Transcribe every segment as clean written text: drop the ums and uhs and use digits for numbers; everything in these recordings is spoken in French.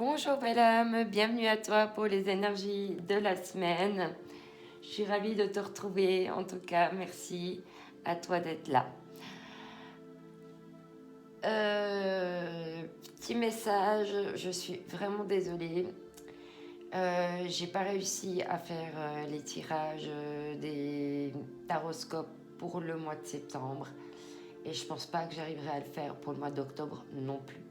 Bonjour belle âme, bienvenue à toi pour les énergies de la semaine. Je suis ravie de te retrouver, en tout cas merci à toi d'être là. Petit message, je suis vraiment désolée. J'ai pas réussi à faire les tirages des taroscopes pour le mois de septembre et je pense pas que j'arriverai à le faire pour le mois d'octobre non plus.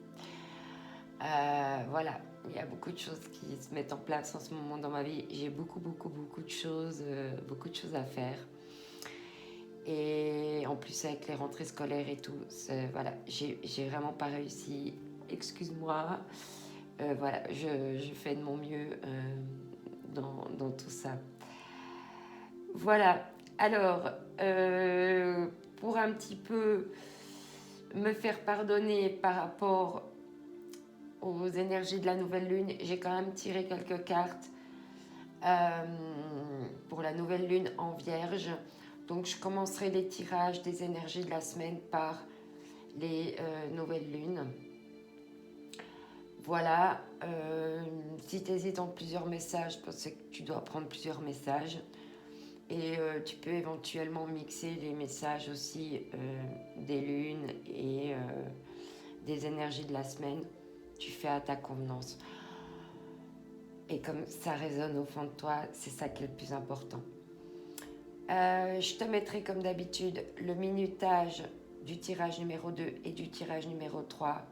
Voilà, il y a beaucoup de choses qui se mettent en place en ce moment dans ma vie. J'ai beaucoup de choses à faire. Et en plus avec les rentrées scolaires et tout, voilà, j'ai vraiment pas réussi. Excuse-moi. Voilà, je fais de mon mieux dans tout ça. Voilà, alors, pour un petit peu me faire pardonner par rapport aux énergies de la nouvelle lune, j'ai quand même tiré quelques cartes pour la nouvelle lune en Vierge. Donc je commencerai les tirages des énergies de la semaine par les nouvelles lunes. Voilà, si tu hésites entre plusieurs messages, je pense que tu dois prendre plusieurs messages. Et tu peux éventuellement mixer les messages aussi des lunes et des énergies de la semaine. Tu fais à ta convenance. Et comme ça résonne au fond de toi, c'est ça qui est le plus important. Je te mettrai comme d'habitude le minutage du tirage numéro 2 et du tirage numéro 3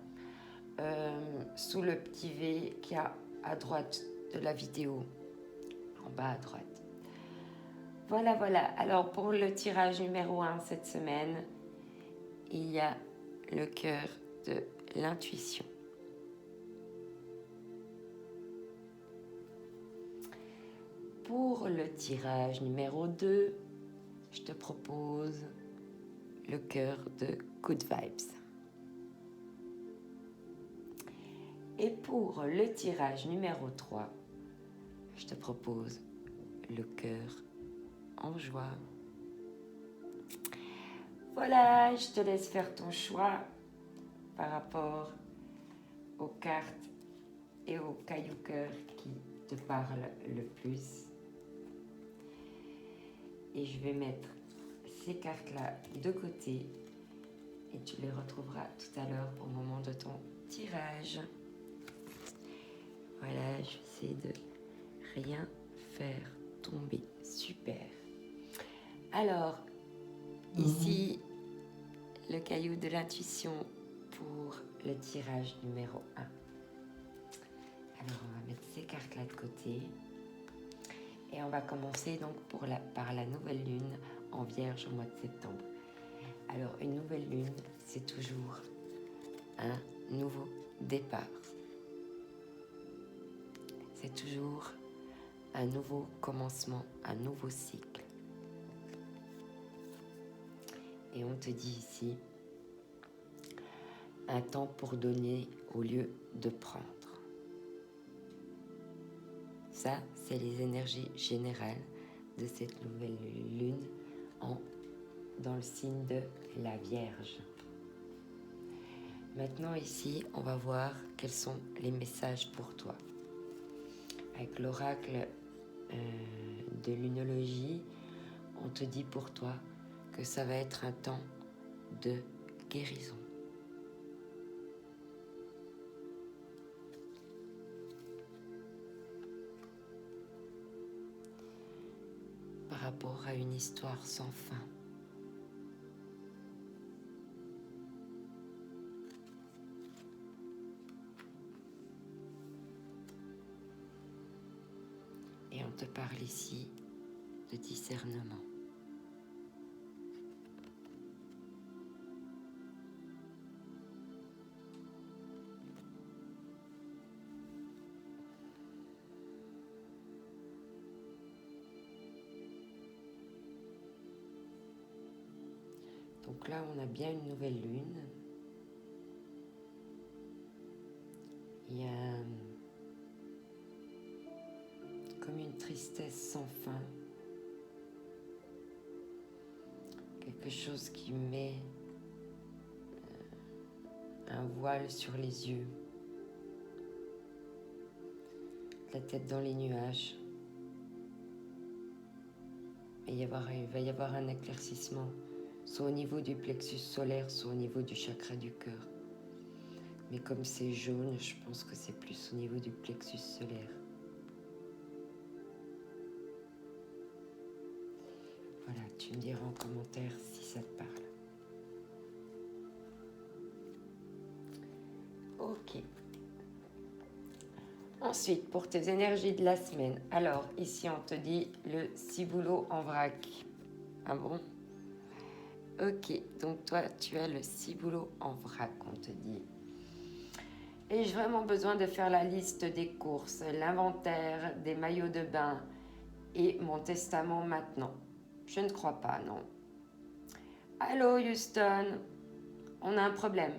sous le petit V qu'il y a à droite de la vidéo, en bas à droite. Voilà, voilà. Alors pour le tirage numéro 1 cette semaine, il y a le cœur de l'intuition. Pour le tirage numéro 2, je te propose le cœur de Good Vibes. Et pour le tirage numéro 3, je te propose le cœur en joie. Voilà, je te laisse faire ton choix par rapport aux cartes et aux cailloux cœur qui te parlent le plus. Et je vais mettre ces cartes-là de côté et tu les retrouveras tout à l'heure au moment de ton tirage. Voilà, j'essaie de rien faire tomber. Super. Alors, ici, le caillou de l'intuition pour le tirage numéro 1. Alors, on va mettre ces cartes-là de côté. Et on va commencer donc par la nouvelle lune en Vierge au mois de septembre. Alors, une nouvelle lune, c'est toujours un nouveau départ. C'est toujours un nouveau commencement, un nouveau cycle. Et on te dit ici, un temps pour donner au lieu de prendre. Ça, c'est les énergies générales de cette nouvelle lune dans le signe de la Vierge. Maintenant ici, on va voir quels sont les messages pour toi. Avec l'oracle de lunologie, on te dit pour toi que ça va être un temps de guérison. Par rapport à une histoire sans fin. Et on te parle ici de discernement. Donc là, on a bien une nouvelle lune. Il y a comme une tristesse sans fin. Quelque chose qui met un voile sur les yeux. la tête dans les nuages. Et il va y avoir un éclaircissement, soit au niveau du plexus solaire, soit au niveau du chakra du cœur. Mais comme c'est jaune, je pense que c'est plus au niveau du plexus solaire. Voilà, tu me diras en commentaire si ça te parle. Ok. Ensuite, pour tes énergies de la semaine. Alors, ici, on te dit le ciboulot en vrac. Ah bon? Ok, donc toi, tu as le ciboulot en vrac, on te dit. Ai-je vraiment besoin de faire la liste des courses, l'inventaire des maillots de bain et mon testament maintenant? Je ne crois pas, non. Allô, Houston, on a un problème.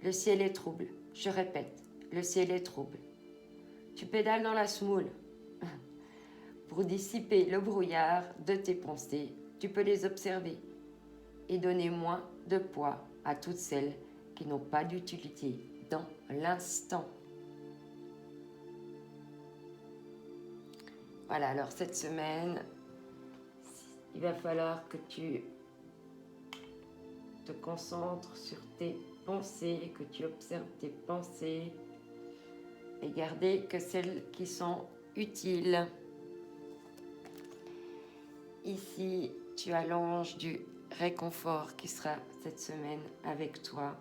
Le ciel est trouble. Je répète, le ciel est trouble. Tu pédales dans la semoule. Pour dissiper le brouillard de tes pensées, tu peux les observer et donner moins de poids à toutes celles qui n'ont pas d'utilité dans l'instant. Voilà, alors cette semaine, il va falloir que tu te concentres sur tes pensées, que tu observes tes pensées et garder que celles qui sont utiles. Ici, tu as l'ange du réconfort qui sera cette semaine avec toi.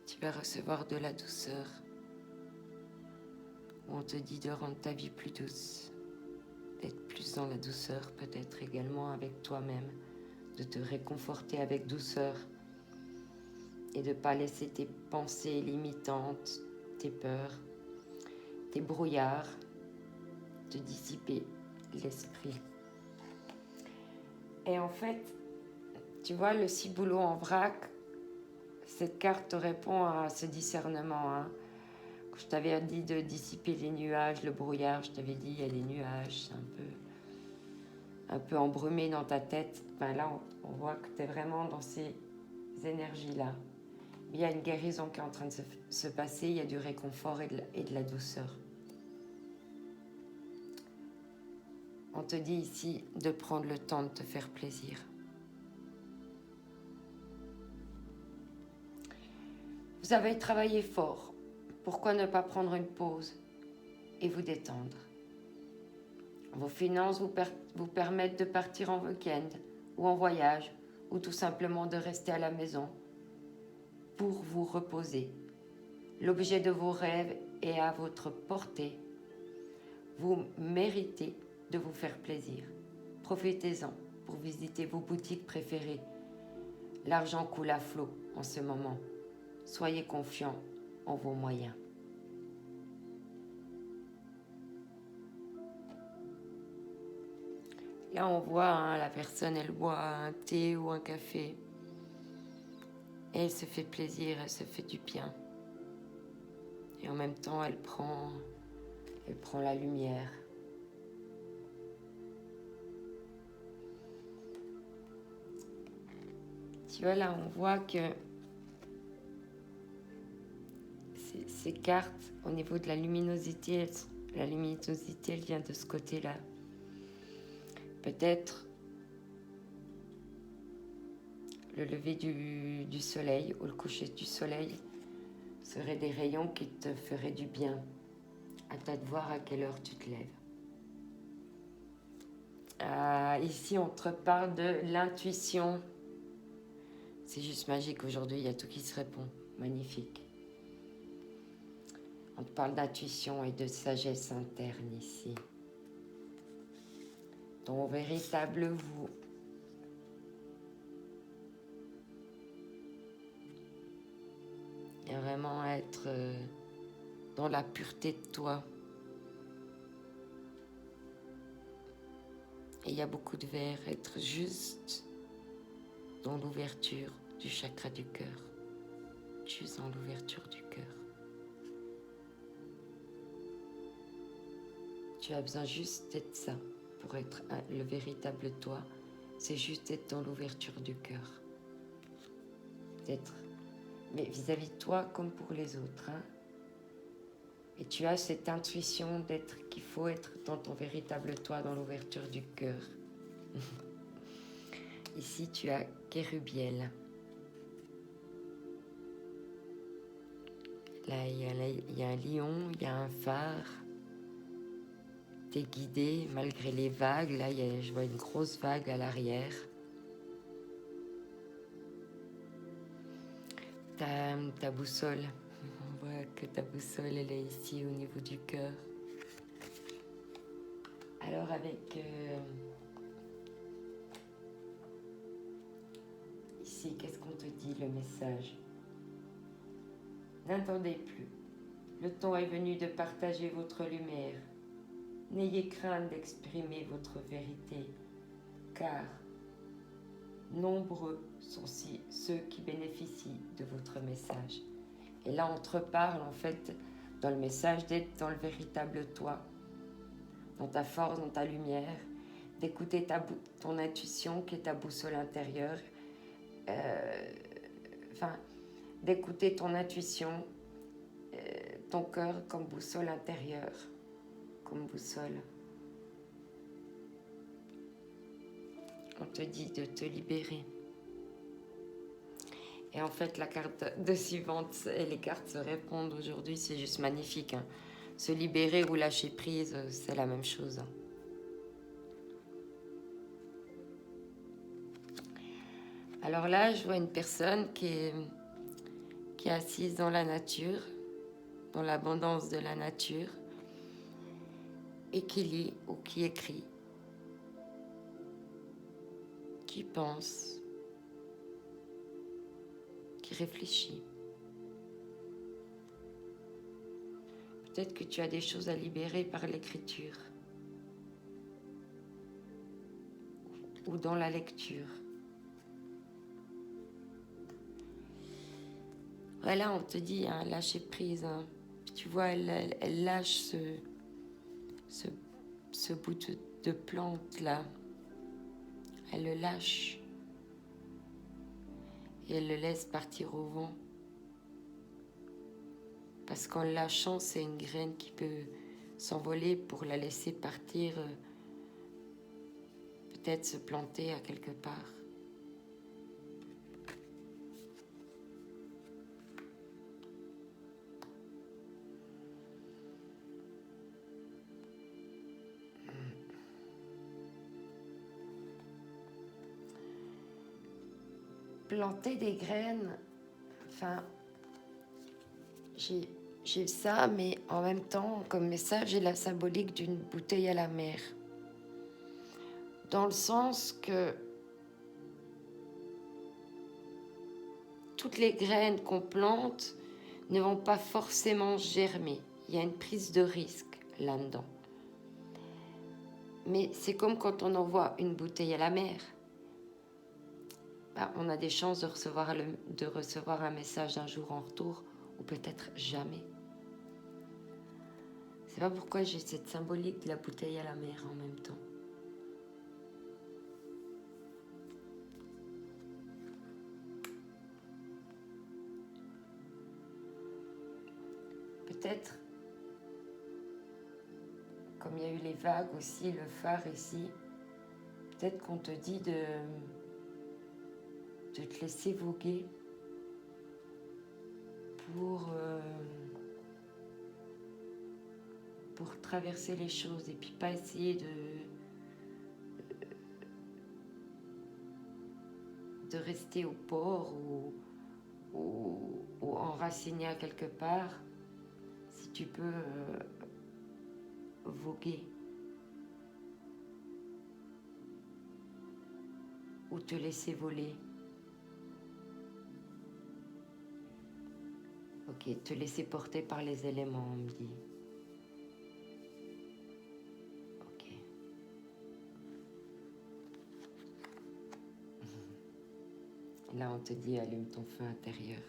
Tu vas recevoir de la douceur. On te dit de rendre ta vie plus douce, d'être plus dans la douceur, peut-être également avec toi-même, de te réconforter avec douceur et de ne pas laisser tes pensées limitantes, tes peurs, tes brouillards te dissiper l'esprit. Et en fait, tu vois, le ciboulot en vrac, cette carte te répond à ce discernement. Hein. Je t'avais dit de dissiper les nuages, le brouillard, je t'avais dit il y a les nuages, c'est un peu embrumé dans ta tête. Ben là, on voit que tu es vraiment dans ces énergies-là. Il y a une guérison qui est en train de se passer, il y a du réconfort et de la douceur. On te dit ici de prendre le temps de te faire plaisir. Vous avez travaillé fort. Pourquoi ne pas prendre une pause et vous détendre? Vos finances vous permettent de partir en week-end ou en voyage ou tout simplement de rester à la maison pour vous reposer. L'objet de vos rêves est à votre portée. Vous méritez de vous faire plaisir. Profitez-en pour visiter vos boutiques préférées. L'argent coule à flot en ce moment. Soyez confiants en vos moyens. Là, on voit hein, la personne, elle boit un thé ou un café. Et elle se fait plaisir, elle se fait du bien. Et en même temps, elle prend la lumière. Tu vois, là, on voit que ces cartes, au niveau de la luminosité, elle vient de ce côté-là. Peut-être le lever du soleil ou le coucher du soleil seraient des rayons qui te feraient du bien. À toi de voir à quelle heure tu te lèves. Ici, on te parle de l'intuition. C'est juste magique aujourd'hui, il y a tout qui se répond. Magnifique. On te parle d'intuition et de sagesse interne ici. Ton véritable vous. Et vraiment être dans la pureté de toi. Et il y a beaucoup de verre, être juste dans l'ouverture du chakra du cœur. Juste dans l'ouverture du cœur. Tu as besoin juste d'être ça pour être le véritable toi, c'est juste être dans l'ouverture du cœur. D'être, mais vis-à-vis de toi comme pour les autres. Hein. Et tu as cette intuition d'être qu'il faut être dans ton véritable toi, dans l'ouverture du cœur. Ici, tu as Kérubiel. Là, il y a un lion, il y a un phare. Tu es guidé malgré les vagues. Là, je vois une grosse vague à l'arrière. Ta boussole. On voit que ta boussole, elle est ici au niveau du cœur. Alors avec... ici, qu'est-ce qu'on te dit, le message? N'attendez plus. Le temps est venu de partager votre lumière. N'ayez crainte d'exprimer votre vérité, car nombreux sont ceux qui bénéficient de votre message. Et là, on te reparle, en fait, dans le message, d'être dans le véritable toi, dans ta force, dans ta lumière, d'écouter ton intuition qui est ta boussole intérieure, d'écouter ton intuition, ton cœur comme boussole intérieure, comme boussole. On te dit de te libérer. Et en fait, la carte de suivante et les cartes se répondent aujourd'hui, c'est juste magnifique. Hein. Se libérer ou lâcher prise, c'est la même chose. Alors là, je vois une personne qui est assise dans la nature, dans l'abondance de la nature, et qui lit ou qui écrit, qui pense, qui réfléchit. Peut-être que tu as des choses à libérer par l'écriture ou dans la lecture. Voilà, on te dit, hein, lâcher prise. Hein. Tu vois, elle lâche ce bout de plante là. Elle le lâche. Et elle le laisse partir au vent. Parce qu'en lâchant, c'est une graine qui peut s'envoler pour la laisser partir, peut-être se planter à quelque part. Planter des graines, enfin, j'ai ça, mais en même temps, comme message, j'ai la symbolique d'une bouteille à la mer. Dans le sens que toutes les graines qu'on plante ne vont pas forcément germer. Il y a une prise de risque là-dedans. Mais c'est comme quand on envoie une bouteille à la mer. Ben, on a des chances de recevoir un message un jour en retour, ou peut-être jamais. C'est pas pourquoi j'ai cette symbolique de la bouteille à la mer en même temps. Peut-être, comme il y a eu les vagues aussi, le phare ici, peut-être qu'on te dit de te laisser voguer pour traverser les choses et puis pas essayer de rester au port ou enraciné à quelque part, si tu peux voguer ou te laisser voler. Ok, te laisser porter par les éléments, on me dit. Ok. Là, on te dit, allume ton feu intérieur.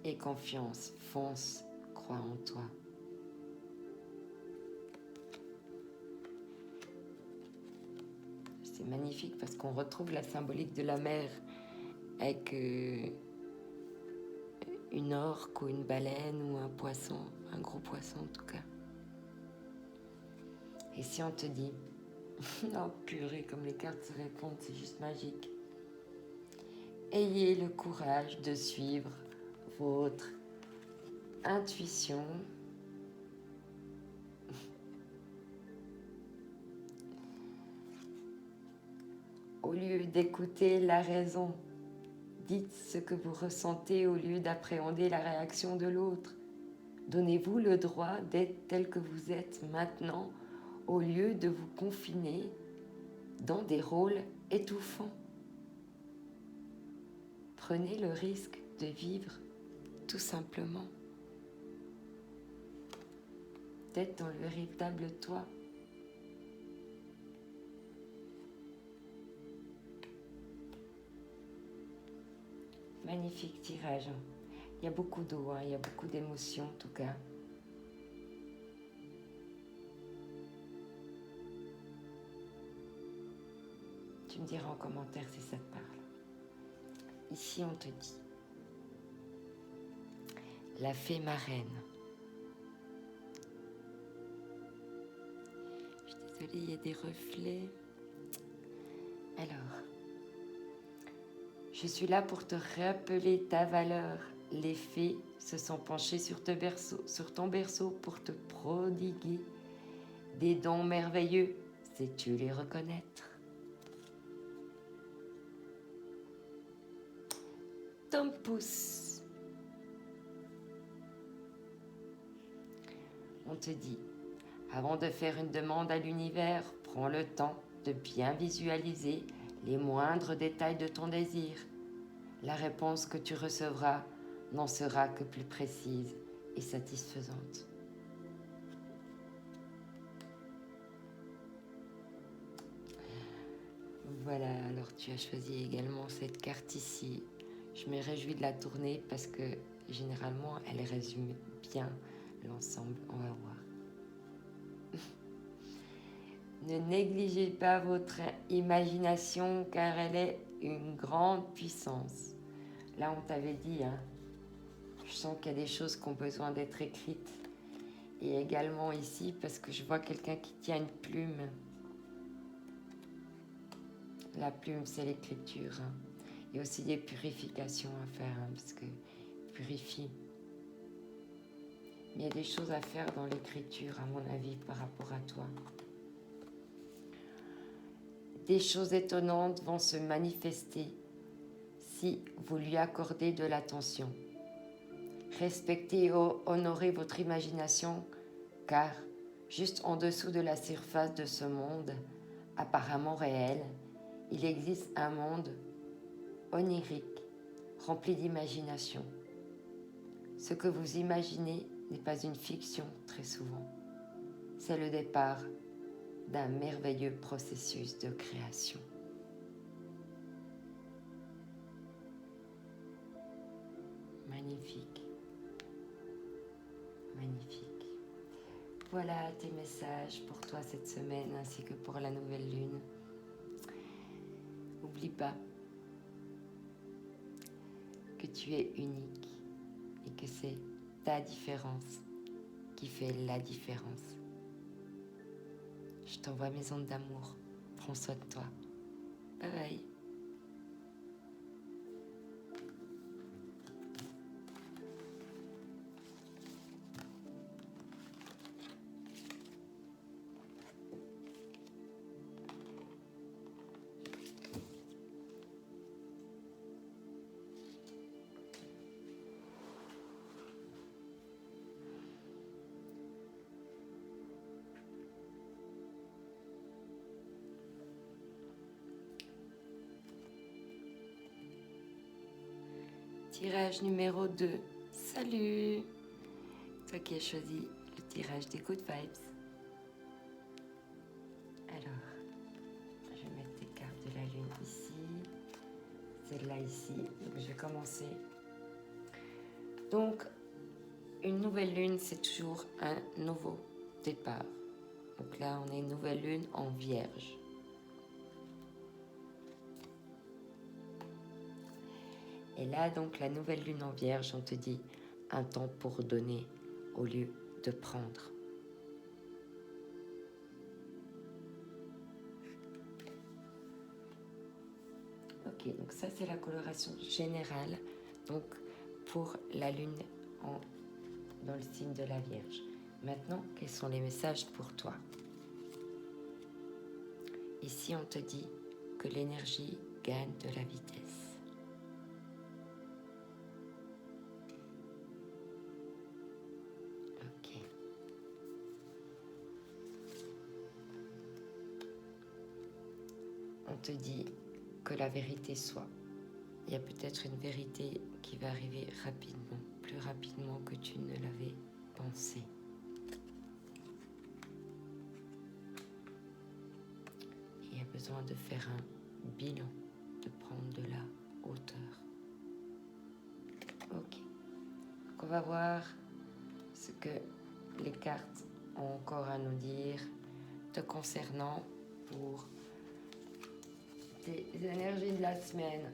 et confiance. Fonce, crois en toi. C'est magnifique parce qu'on retrouve la symbolique de la mer avec une orque ou une baleine ou un poisson, un gros poisson en tout cas. Et si on te dit, oh purée, comme les cartes se répondent, c'est juste magique. Ayez le courage de suivre votre intuition. Au lieu d'écouter la raison, dites ce que vous ressentez au lieu d'appréhender la réaction de l'autre. Donnez-vous le droit d'être tel que vous êtes maintenant au lieu de vous confiner dans des rôles étouffants. Prenez le risque de vivre tout simplement, d'être dans le véritable toi. Magnifique tirage. Il y a beaucoup d'eau, il y a beaucoup d'émotions en tout cas. Tu me diras en commentaire si ça te parle. Ici, on te dit la fée marraine. Je suis désolée, il y a des reflets. Alors, je suis là pour te rappeler ta valeur. Les fées se sont penchées sur ton berceau pour te prodiguer des dons merveilleux. Sais-tu les reconnaître? Tom Pouce. On te dit, avant de faire une demande à l'univers, prends le temps de bien visualiser les moindres détails de ton désir. La réponse que tu recevras n'en sera que plus précise et satisfaisante. Voilà, alors tu as choisi également cette carte ici. Je me réjouis de la tourner parce que généralement elle résume bien l'ensemble. On va voir. Ne négligez pas votre imagination car elle est une grande puissance. Là, on t'avait dit, je sens qu'il y a des choses qui ont besoin d'être écrites. Et également ici, parce que je vois quelqu'un qui tient une plume. La plume, c'est l'écriture. Il y a aussi des purifications à faire, parce que purifie. Mais il y a des choses à faire dans l'écriture, à mon avis, par rapport à toi. Des choses étonnantes vont se manifester si vous lui accordez de l'attention. Respectez et honorez votre imagination, car juste en dessous de la surface de ce monde, apparemment réel, il existe un monde onirique, rempli d'imagination. Ce que vous imaginez n'est pas une fiction très souvent. C'est le départ d'un merveilleux processus de création. Magnifique. Magnifique. Voilà tes messages pour toi cette semaine ainsi que pour la nouvelle lune. N'oublie pas que tu es unique et que c'est ta différence qui fait la différence. Je t'envoie mes ondes d'amour. Prends soin de toi. Bye bye. Tirage numéro 2. Salut! Toi qui as choisi le tirage des Good Vibes. Alors, je vais mettre tes cartes de la lune ici. Celle-là ici. Donc je vais commencer Donc, une nouvelle lune, c'est toujours un nouveau départ. Donc là, on est une nouvelle lune en Vierge. Et là, donc, la nouvelle lune en Vierge, on te dit un temps pour donner au lieu de prendre. Ok, donc ça, c'est la coloration générale. Donc, pour la lune dans le signe de la Vierge. Maintenant, quels sont les messages pour toi? Ici, on te dit que l'énergie gagne de la vitesse. Ok. On te dit que la vérité soit. Il y a peut-être une vérité qui va arriver rapidement, plus rapidement que tu ne l'avais pensé. Il y a besoin de faire un bilan, de prendre de la hauteur. Ok. Donc on va voir ce que les cartes ont encore à nous dire te concernant pour tes énergies de la semaine.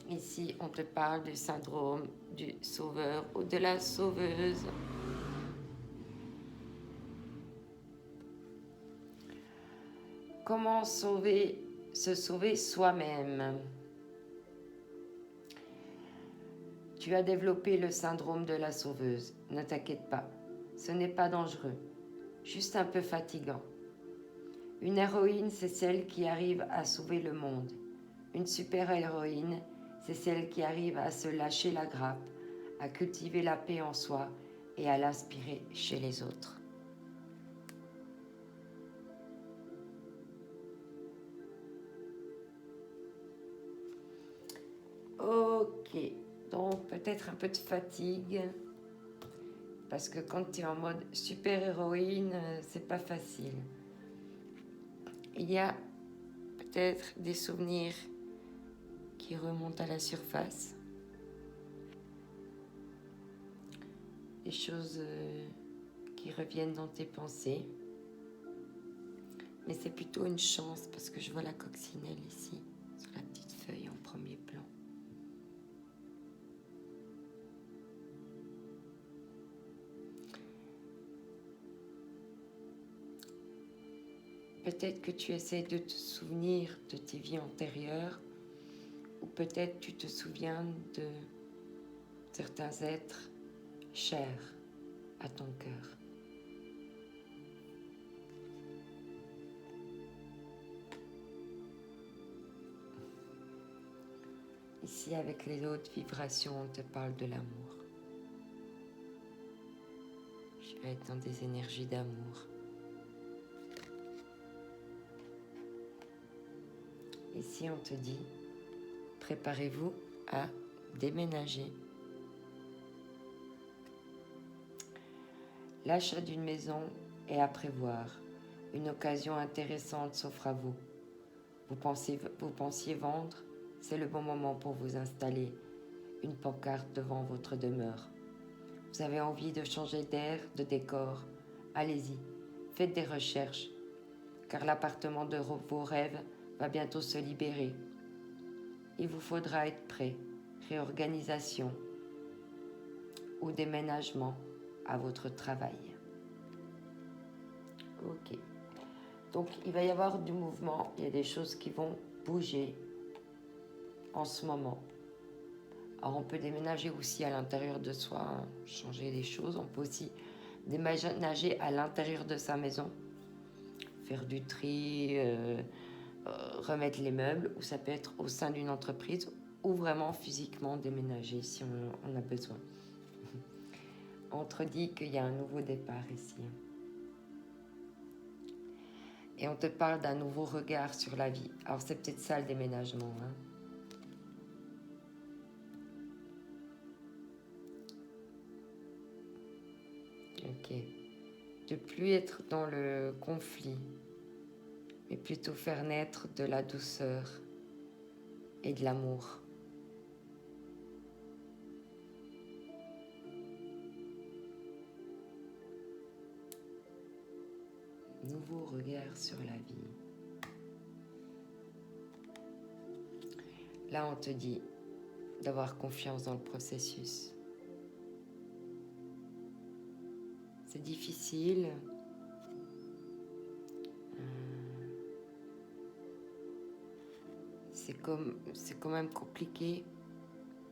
Ici, on te parle du syndrome du sauveur ou de la sauveuse. Comment se sauver soi-même? Tu as développé le syndrome de la sauveuse. Ne t'inquiète pas, ce n'est pas dangereux, juste un peu fatigant. Une héroïne, c'est celle qui arrive à sauver le monde. Une super-héroïne, c'est celle qui arrive à se lâcher la grappe, à cultiver la paix en soi et à l'inspirer chez les autres. Ok, donc peut-être un peu de fatigue, parce que quand tu es en mode super-héroïne, c'est pas facile. Il y a peut-être des souvenirs qui remontent à la surface, des choses qui reviennent dans tes pensées, mais c'est plutôt une chance parce que je vois la coccinelle ici, sur la petite feuille en premier plan. Peut-être que tu essaies de te souvenir de tes vies antérieures, ou peut-être tu te souviens de certains êtres chers à ton cœur. Ici, avec les hautes vibrations, on te parle de l'amour. Je vais être dans des énergies d'amour. Ici, on te dit, préparez-vous à déménager. L'achat d'une maison est à prévoir. Une occasion intéressante s'offre à vous. Vous pensiez vendre, c'est le bon moment pour vous installer. Une pancarte devant votre demeure. Vous avez envie de changer d'air, de décor. Allez-y, faites des recherches, car l'appartement de vos rêves va bientôt se libérer. Il vous faudra être prêt. Réorganisation ou déménagement à votre travail. Ok. Donc, il va y avoir du mouvement. Il y a des choses qui vont bouger en ce moment. Alors, on peut déménager aussi à l'intérieur de soi, hein, changer des choses. On peut aussi déménager à l'intérieur de sa maison, faire du tri, remettre les meubles, ou ça peut être au sein d'une entreprise, ou vraiment physiquement déménager si on a besoin. On te dit qu'il y a un nouveau départ ici. Et on te parle d'un nouveau regard sur la vie. Alors c'est peut-être ça le déménagement. Hein. Ok. De plus être dans le conflit, mais plutôt faire naître de la douceur et de l'amour. nouveau regard sur la vie. Là, on te dit d'avoir confiance dans le processus. C'est difficile. C'est quand même compliqué.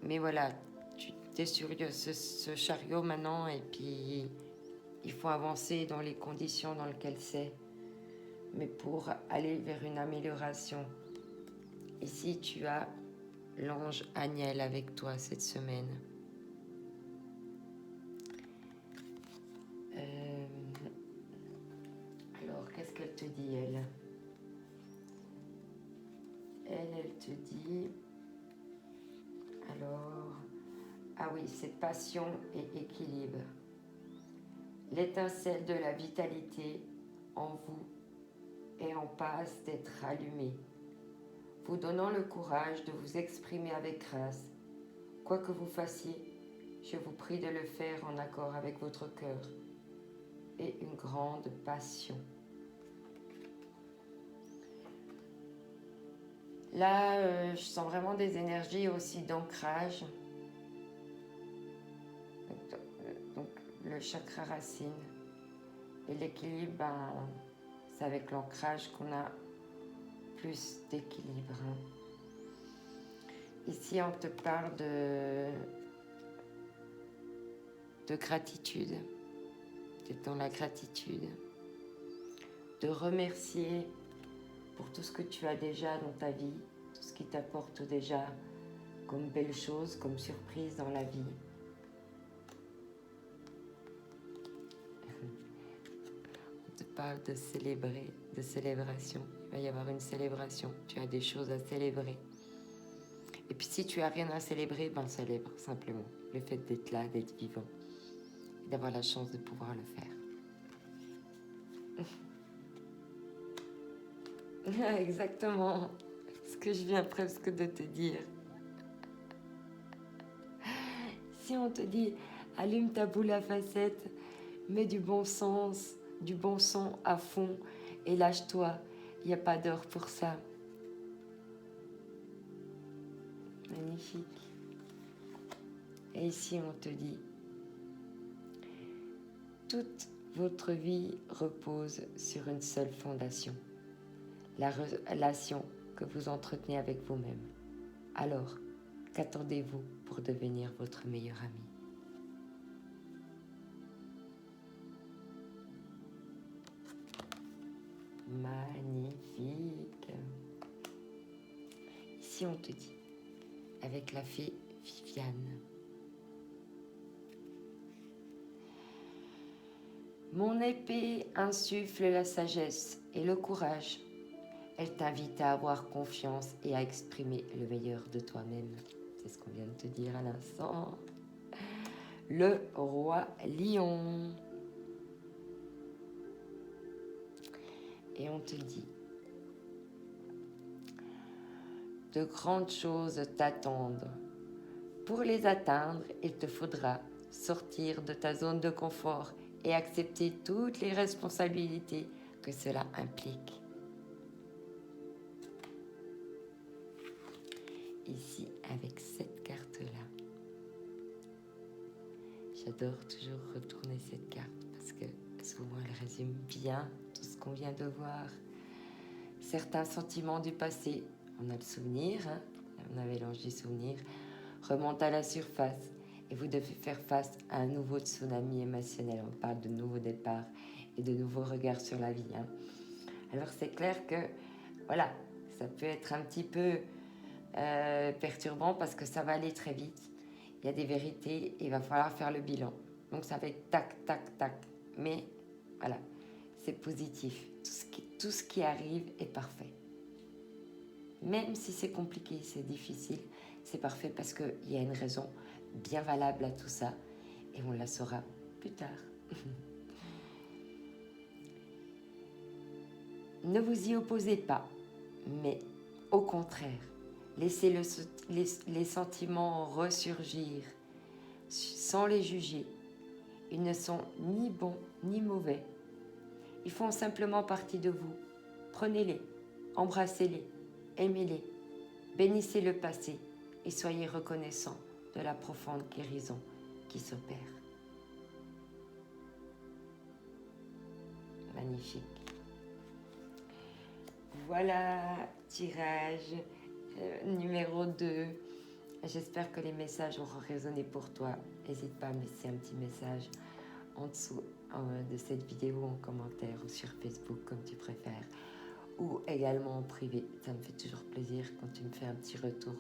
Mais voilà, tu es sur ce chariot maintenant et puis il faut avancer dans les conditions dans lesquelles c'est. Mais pour aller vers une amélioration. Ici, tu as l'ange Agnel avec toi cette semaine. Alors, qu'est-ce qu'elle te dit, elle ? Elle te dit... Alors... Ah oui, c'est passion et équilibre. L'étincelle de la vitalité en vous est en passe d'être allumée, vous donnant le courage de vous exprimer avec grâce. Quoi que vous fassiez, je vous prie de le faire en accord avec votre cœur et une grande passion. Là, je sens vraiment des énergies aussi d'ancrage. Donc, le chakra racine. Et l'équilibre, c'est avec l'ancrage qu'on a plus d'équilibre. Ici, on te parle de gratitude. D'être dans la gratitude. De remercier pour tout ce que tu as déjà dans ta vie, tout ce qui t'apporte déjà comme belles choses, comme surprise dans la vie. On te parle de célébrer, de célébration. Il va y avoir une célébration, tu as des choses à célébrer. Et puis si tu as rien à célébrer, ben célèbre simplement le fait d'être là, d'être vivant, et d'avoir la chance de pouvoir le faire. Exactement ce que je viens presque de te dire. Si on te dit allume ta boule à facettes, mets du bon sens, du bon son à fond et lâche-toi, il n'y a pas d'heure pour ça. Magnifique. Et ici on te dit toute votre vie repose sur une seule fondation. La relation que vous entretenez avec vous-même. Alors, qu'attendez-vous pour devenir votre meilleur ami ? Magnifique. Ici, on te dit, avec la fée Viviane, mon épée insuffle la sagesse et le courage. Elle t'invite à avoir confiance et à exprimer le meilleur de toi-même. C'est ce qu'on vient de te dire à l'instant. Le roi lion. Et on te dit, de grandes choses t'attendent. Pour les atteindre, il te faudra sortir de ta zone de confort et accepter toutes les responsabilités que cela implique. Ici, avec cette carte-là, j'adore toujours retourner cette carte parce que souvent elle résume bien tout ce qu'on vient de voir. Certains sentiments du passé, on a le souvenir, on avait l'ange du souvenir, remontent à la surface et vous devez faire face à un nouveau tsunami émotionnel. On parle de nouveaux départs et de nouveaux regards sur la vie. Alors c'est clair que, voilà, ça peut être un petit peu perturbant parce que ça va aller très vite. Il y a des vérités et il va falloir faire le bilan. Donc ça va être tac, tac, tac. Mais voilà, c'est positif. Tout ce qui arrive est parfait. Même si c'est compliqué, c'est difficile, c'est parfait parce qu'il y a une raison bien valable à tout ça et on la saura plus tard. Ne vous y opposez pas, mais au contraire, laissez les sentiments ressurgir sans les juger. Ils ne sont ni bons ni mauvais. Ils font simplement partie de vous. Prenez-les, embrassez-les, aimez-les, bénissez le passé et soyez reconnaissants de la profonde guérison qui s'opère. Magnifique. Voilà, tirage numéro 2. J'espère que les messages auront résonné pour toi. N'hésite pas à me laisser un petit message en dessous de cette vidéo, en commentaire ou sur Facebook, comme tu préfères. Ou également en privé. Ça me fait toujours plaisir quand tu me fais un petit retour.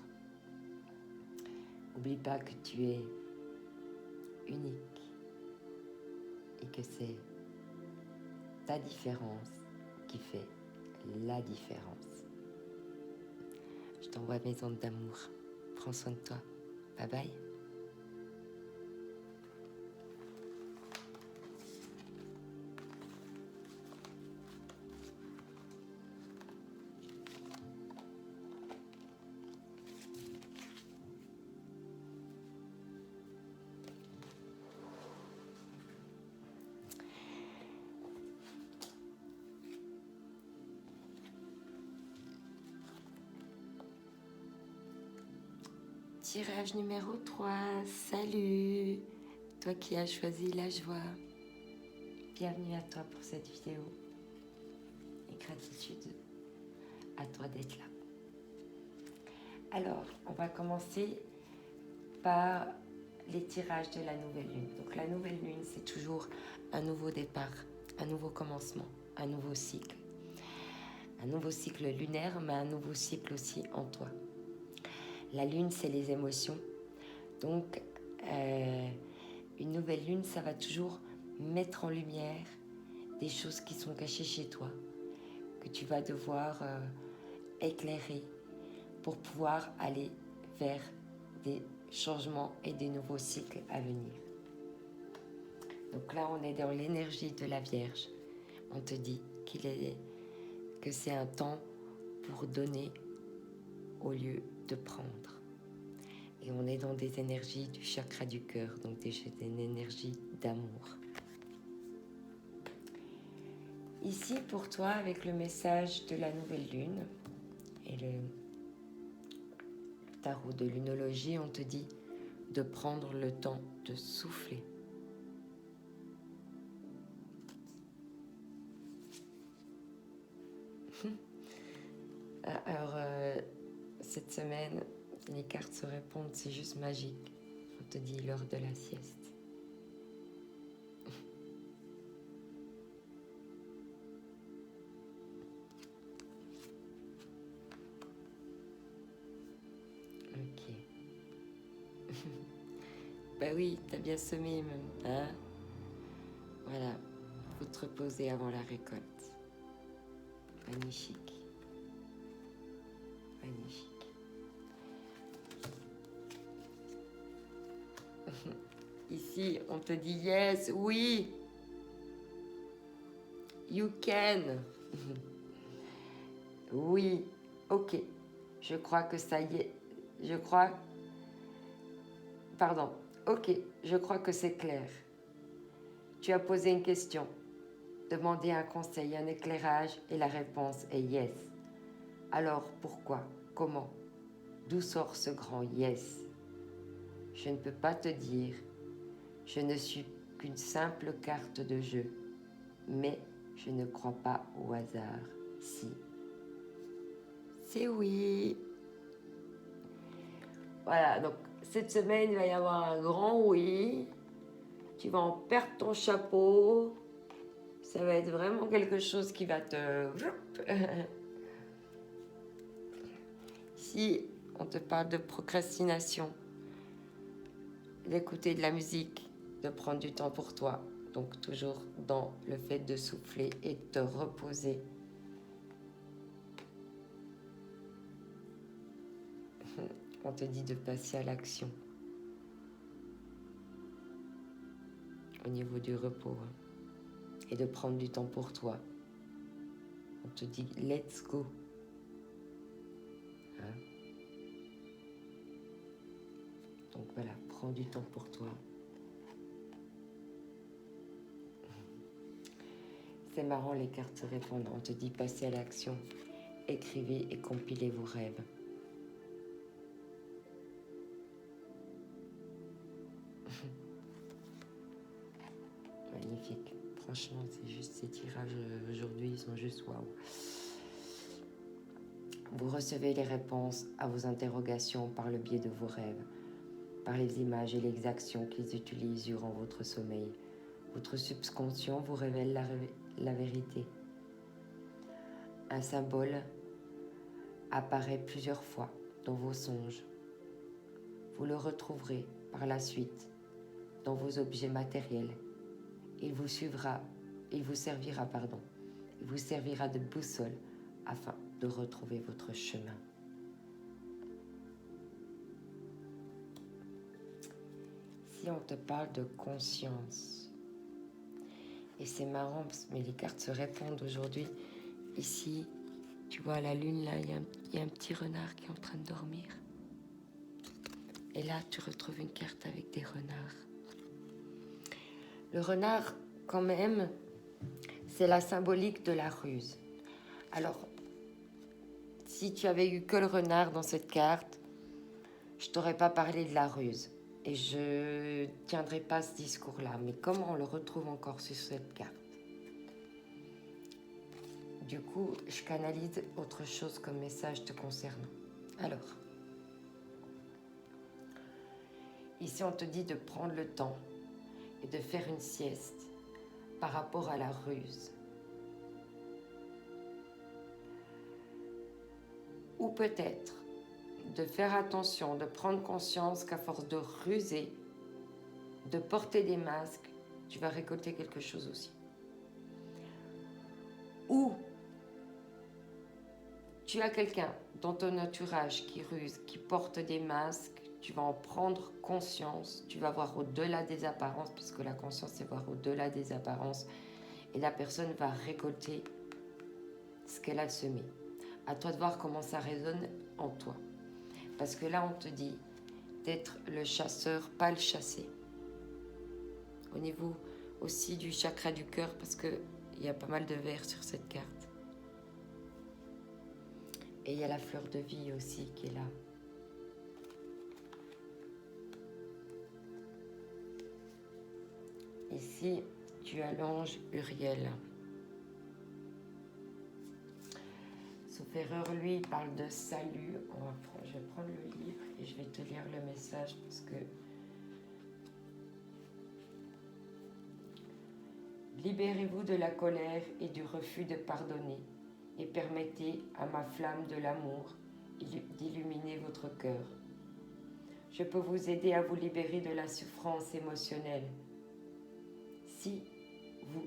N'oublie pas que tu es unique et que c'est ta différence qui fait la différence. Je t'envoie mes ondes d'amour. Prends soin de toi. Bye bye. Tirage numéro 3, salut, toi qui as choisi la joie. Bienvenue à toi pour cette vidéo et gratitude à toi d'être là. Alors, on va commencer par les tirages de la nouvelle lune. Donc la nouvelle lune, c'est toujours un nouveau départ, un nouveau commencement, un nouveau cycle. Un nouveau cycle lunaire, mais un nouveau cycle aussi en toi. La lune, c'est les émotions. Donc, une nouvelle lune, ça va toujours mettre en lumière des choses qui sont cachées chez toi, que tu vas devoir éclairer pour pouvoir aller vers des changements et des nouveaux cycles à venir. Donc là, on est dans l'énergie de la Vierge. On te dit que c'est un temps pour donner au lieu de prendre. Et on est dans des énergies du chakra du cœur, donc des énergies d'amour. Ici, pour toi, avec le message de la nouvelle lune et le tarot de lunologie, on te dit de prendre le temps de souffler. Alors, cette semaine, les cartes se répondent, c'est juste magique. On te dit l'heure de la sieste. Ok. Bah oui, t'as bien semé même, hein? Voilà, faut te reposer avant la récolte. Magnifique. Magnifique. Ici, on te dit yes, oui. You can. Oui, ok. Je crois que ça y est. Pardon. Ok, je crois que c'est clair. Tu as posé une question, demandé un conseil, un éclairage, et la réponse est yes. Alors pourquoi? Comment? D'où sort ce grand yes? Je ne peux pas te dire. Je ne suis qu'une simple carte de jeu, mais je ne crois pas au hasard. Si. C'est oui. Voilà, donc cette semaine, il va y avoir un grand oui. Tu vas en perdre ton chapeau. Ça va être vraiment quelque chose qui va te... Si on te parle de procrastination, d'écouter de la musique, de prendre du temps pour toi, donc toujours dans le fait de souffler et de te reposer. On te dit de passer à l'action au niveau du repos, hein, et de prendre du temps pour toi. On te dit let's go. Hein? Donc voilà, prends du temps pour toi. C'est marrant, les cartes se répondent. On te dit passez à l'action. Écrivez et compilez vos rêves. Magnifique. Franchement, c'est juste ces tirages aujourd'hui, ils sont juste waouh. Vous recevez les réponses à vos interrogations par le biais de vos rêves, par les images et les actions qu'ils utilisent durant votre sommeil. Votre subconscient vous révèle la vérité. Un symbole apparaît plusieurs fois dans vos songes. Vous le retrouverez par la suite dans vos objets matériels. Il vous servira de boussole afin de retrouver votre chemin. Si on te parle de conscience, et c'est marrant, mais les cartes se répondent aujourd'hui. Ici, tu vois la lune, là, il y a un petit renard qui est en train de dormir. Et là, tu retrouves une carte avec des renards. Le renard, quand même, c'est la symbolique de la ruse. Alors, si tu avais eu que le renard dans cette carte, je t'aurais pas parlé de la ruse. Et je tiendrai pas ce discours-là. Mais comme on le retrouve encore sur cette carte, du coup, je canalise autre chose comme message te concernant. Alors, ici, on te dit de prendre le temps et de faire une sieste par rapport à la ruse. Ou peut-être de faire attention, de prendre conscience qu'à force de ruser, de porter des masques, tu vas récolter quelque chose aussi. Ou tu as quelqu'un dans ton entourage qui ruse, qui porte des masques, tu vas en prendre conscience, tu vas voir au-delà des apparences, puisque la conscience c'est voir au-delà des apparences, et la personne va récolter ce qu'elle a semé. À toi de voir comment ça résonne en toi. Parce que là, on te dit d'être le chasseur, pas le chassé. Au niveau aussi du chakra du cœur, parce qu'il y a pas mal de vert sur cette carte. Et il y a la fleur de vie aussi qui est là. Ici, tu as l'ange Uriel. Sauf erreur, lui, il parle de salut. Je vais prendre le livre et je vais te lire le message parce que... Libérez-vous de la colère et du refus de pardonner et permettez à ma flamme de l'amour d'illuminer votre cœur. Je peux vous aider à vous libérer de la souffrance émotionnelle. Si vous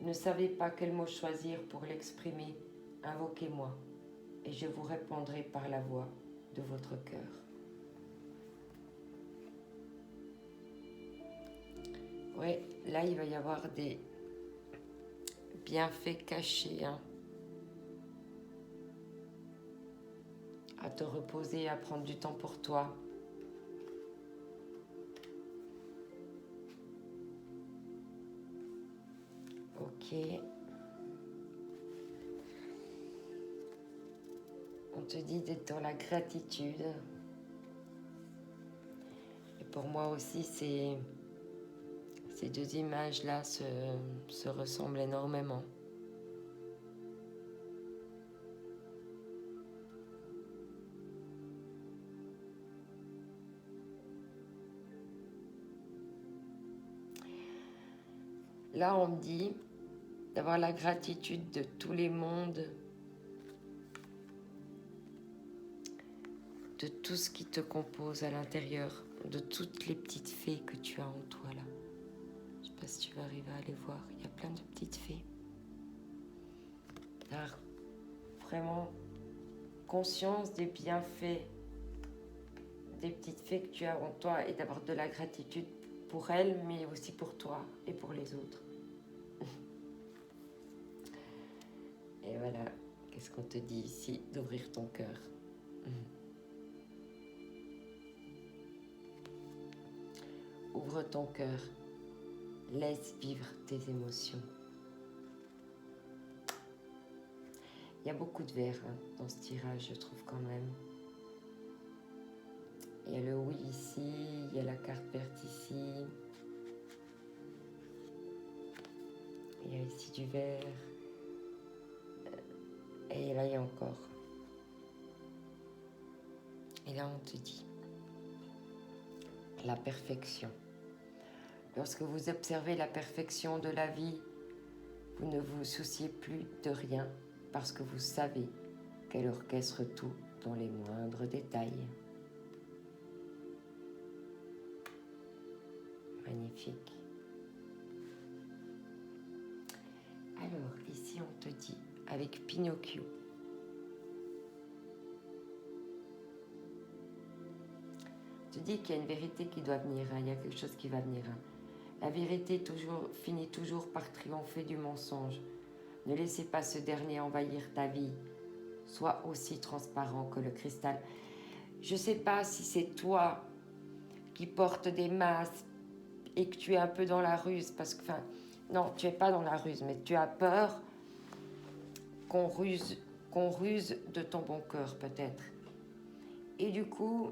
ne savez pas quel mot choisir pour l'exprimer, invoquez-moi et je vous répondrai par la voix de votre cœur. Oui, là il va y avoir des bienfaits cachés, hein. À te reposer, à prendre du temps pour toi. Ok. On te dit d'être dans la gratitude. Et pour moi aussi, ces deux images-là se ressemblent énormément. Là, on me dit d'avoir la gratitude de tous les mondes, de tout ce qui te compose à l'intérieur, de toutes les petites fées que tu as en toi là. Je sais pas si tu vas arriver à les voir, il y a plein de petites fées. D'avoir vraiment conscience des bienfaits des petites fées que tu as en toi et d'avoir de la gratitude pour elles, mais aussi pour toi et pour les autres. Et voilà, qu'est-ce qu'on te dit ici? D'ouvrir ton cœur. Ouvre ton cœur, laisse vivre tes émotions. Il y a beaucoup de verts hein, dans ce tirage, je trouve quand même. Il y a le oui ici, il y a la carte verte ici. Il y a ici du vert. Et là, il y a encore. Et là, on te dit la perfection. Lorsque vous observez la perfection de la vie, vous ne vous souciez plus de rien parce que vous savez qu'elle orchestre tout dans les moindres détails. Magnifique. Alors, ici, on te dit, avec Pinocchio, on te dit qu'il y a une vérité qui doit venir, hein, il y a quelque chose qui va venir. Hein. La vérité finit toujours par triompher du mensonge. Ne laissez pas ce dernier envahir ta vie. Sois aussi transparent que le cristal. Je ne sais pas si c'est toi qui portes des masques et que tu es un peu dans la ruse, parce que, enfin, non, tu n'es pas dans la ruse, mais tu as peur qu'on ruse de ton bon cœur, peut-être. Et du coup,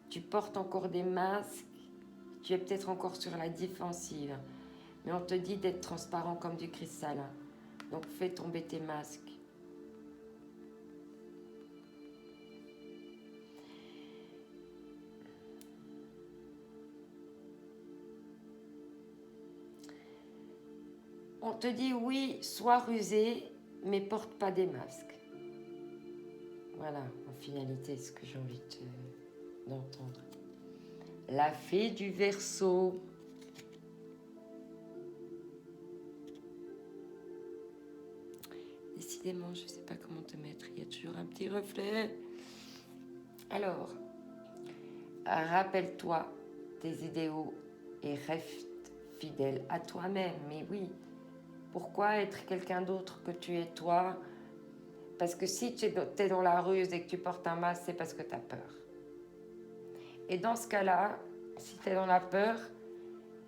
tu portes encore des masques, tu es peut-être encore sur la défensive, mais on te dit d'être transparent comme du cristal. Donc, fais tomber tes masques. On te dit oui, sois rusé, mais porte pas des masques. Voilà, en finalité, ce que j'ai envie d'entendre. La fée du Verseau. Décidément, je ne sais pas comment te mettre, il y a toujours un petit reflet. Alors, rappelle-toi tes idéaux et reste fidèle à toi-même, mais oui. Pourquoi être quelqu'un d'autre que tu es toi? Parce que si tu es dans la ruse et que tu portes un masque, c'est parce que tu as peur. Et dans ce cas-là, si tu es dans la peur,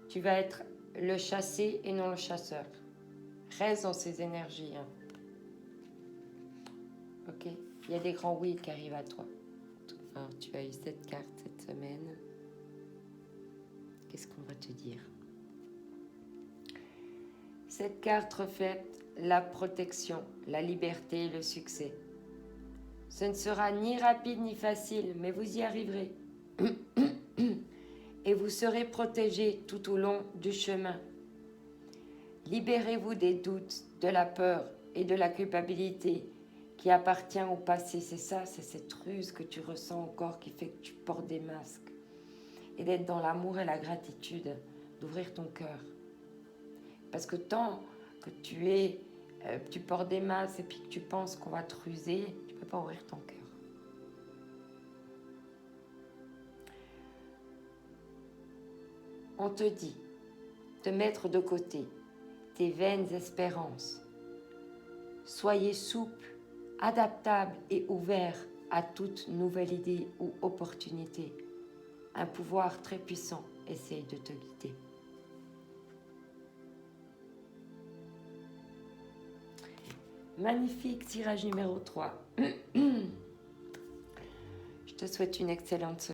tu vas être le chassé et non le chasseur. Reste dans ces énergies. Hein. Ok? Il y a des grands oui qui arrivent à toi. Alors, tu as eu cette carte cette semaine. Qu'est-ce qu'on va te dire? Cette carte reflète la protection, la liberté et le succès. Ce ne sera ni rapide ni facile, mais vous y arriverez. Et vous serez protégé tout au long du chemin. Libérez-vous des doutes, de la peur et de la culpabilité qui appartient au passé. C'est ça, c'est cette ruse que tu ressens encore qui fait que tu portes des masques. Et d'être dans l'amour et la gratitude, d'ouvrir ton cœur. Parce que tant que tu portes des masques et puis que tu penses qu'on va te ruser, tu ne peux pas ouvrir ton cœur. On te dit de mettre de côté tes vaines espérances. Soyez souple, adaptable et ouvert à toute nouvelle idée ou opportunité. Un pouvoir très puissant essaye de te guider. Magnifique tirage numéro 3. Je te souhaite une excellente semaine.